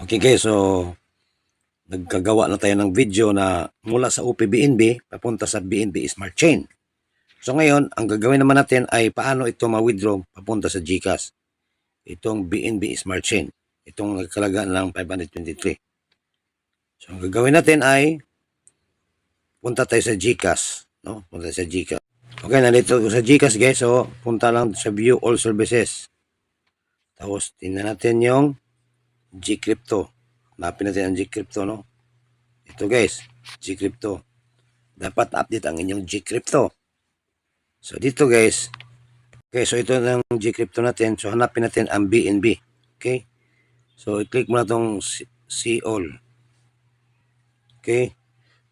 Okay guys, so nagkagawa na tayo ng video na mula sa OPBNB papunta sa BNB Smart Chain. So ngayon, ang gagawin naman natin ay paano ito ma-withdraw papunta sa GCash. Itong BNB Smart Chain. Itong nagkalaga ng 523. So ang gagawin natin ay punta tayo sa GCash. No? Punta sa GCash. Okay, nandito sa GCash guys. So punta lang sa View All Services. Tapos tingnan natin yung Gcrypto. Hanapin natin ang Gcrypto, no? Ito guys, Gcrypto. Dapat update ang inyong Gcrypto. So dito guys, okay, so ito ng Gcrypto natin. So hanapin natin ang BNB. Okay? So i-click mo na itong See All. Okay?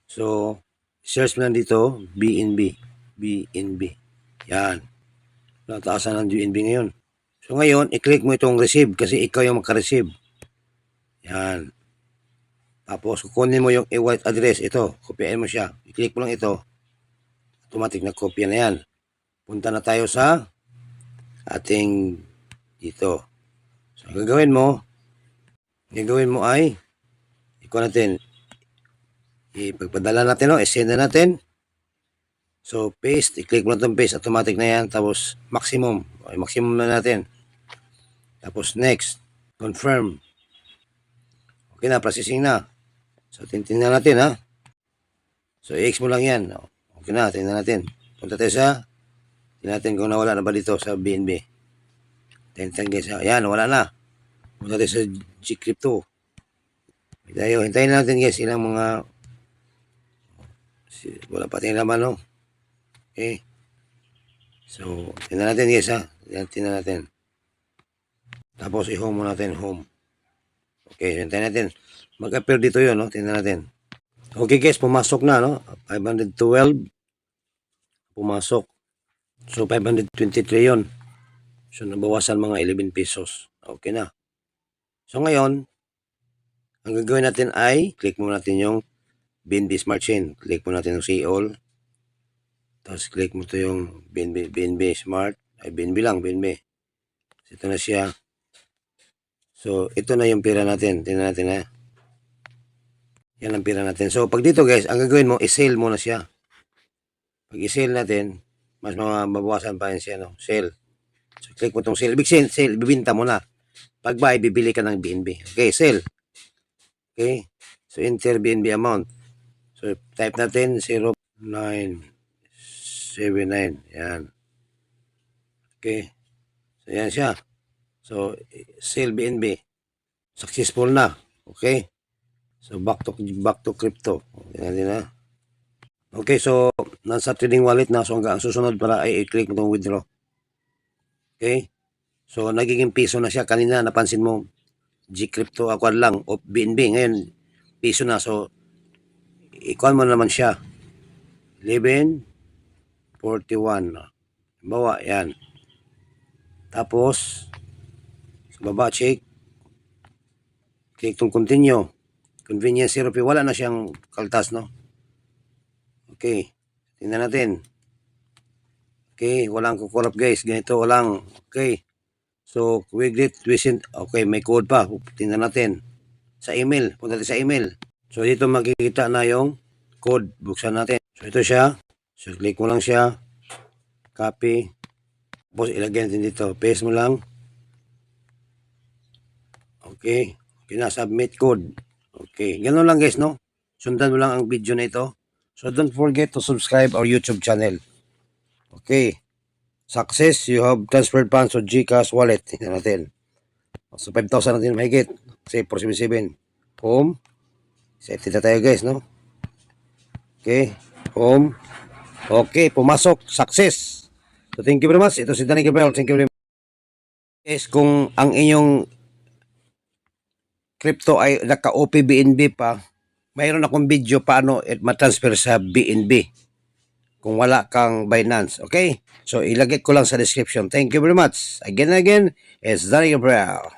So search mo na dito, BNB. BNB. Yan. Nataasan ng BNB ngayon. So ngayon, i-click mo itong receive kasi ikaw yung magka-receive. Yan. Tapos, kukunin mo yung e-wallet address. Ito, kopyain mo siya. I-click mo lang ito. Automatic na kopya na yan. Punta na tayo sa ating dito. So, gagawin mo ay ikuha natin. Ipagpadala natin, no? I-send na natin. So, paste. I-click mo na itong paste. Automatic na yan. Tapos, maximum. Okay, maximum na natin. Tapos, next. Confirm. Okay na, processing na. So, tingnan natin, ha. So, i-X mo lang yan. Okay na, tingnan natin. Punta tayo sa, tingnan natin kung nawala na ba dito sa BNB. Tingnan guys, yan, wala na. Punta tayo sa Gcrypto. Hintayin natin guys, ilang mga, wala pa tayong laman, no. Okay. So, tingnan natin guys, ha. Tingnan natin. Tapos, i-home mo natin, home. Okay, hintayin natin. Mag-appear dito yun, no? Tingnan natin. Okay guys, pumasok na, no? 512. Pumasok. So, 523 yun. So, nabawasan mga 11 pesos. Okay na. So, ngayon, ang gagawin natin ay, click mo natin yung BNB Smart Chain. Click mo natin yung See All. Tapos, click mo to yung BNB Smart. Ay, BNB lang, BNB. So, ito na siya. So, ito na yung pera natin. Tingnan natin, ha? Yan ang pera natin. So, pag dito guys, ang gagawin mo, i-sell mo na siya. Pag i-sell natin, mas mabawasan pa yan siya, no? Sell. So, click mo itong sell. Ibig sell, bibinta mo na. Pag buy, bibili ka ng BNB. Okay, sell. Okay. So, enter BNB amount. So, type natin 0979. Yan. Okay. So, yan siya. So, sell BNB. Successful na. Okay. So, back to crypto. Okay, so, nasa trading wallet na. So, hanggang susunod para ay i-click mo itong withdraw. Okay. So, nagiging piso na siya. Kanina, napansin mo, Gcrypto, ako lang, o BNB. Ngayon, piso na. So, ikuan mo naman siya. 11.41. Bawa, yan. Tapos, sa baba, check. Click itong continue. Convenience 0 fee. Wala na siyang kaltas, no? Okay. Tingnan natin. Okay. Walang kukurap, guys. Ganito, walang. Okay. So, wiglet, recent. Okay. May code pa. Tingnan natin. Sa email. Punta natin sa email. So, dito makikita na yung code. Buksan natin. So, ito siya. So, click mo lang siya. Copy. Tapos, ilagay natin dito. Paste mo lang. Okay. Okay na. Submit code. Okay, ganoon lang guys, no? Sundan mo lang ang video na ito. So don't forget to subscribe our YouTube channel. Okay. Success, you have transferred funds to GCash wallet. Tingnan natin. So 5,000 natin mahigit. Kasi 477. Home. Set na tayo guys, no? Okay. Home. Okay, pumasok. Success. So thank you very much. Ito si Danny Gabriel. Thank you very much. Guys, kung ang inyong crypto ay naka-OPBNB pa, mayroon akong video paano matransfer sa BNB kung wala kang Binance. Okay? So, ilagay ko lang sa description. Thank you very much. Again and again, it's Danny Gabriel.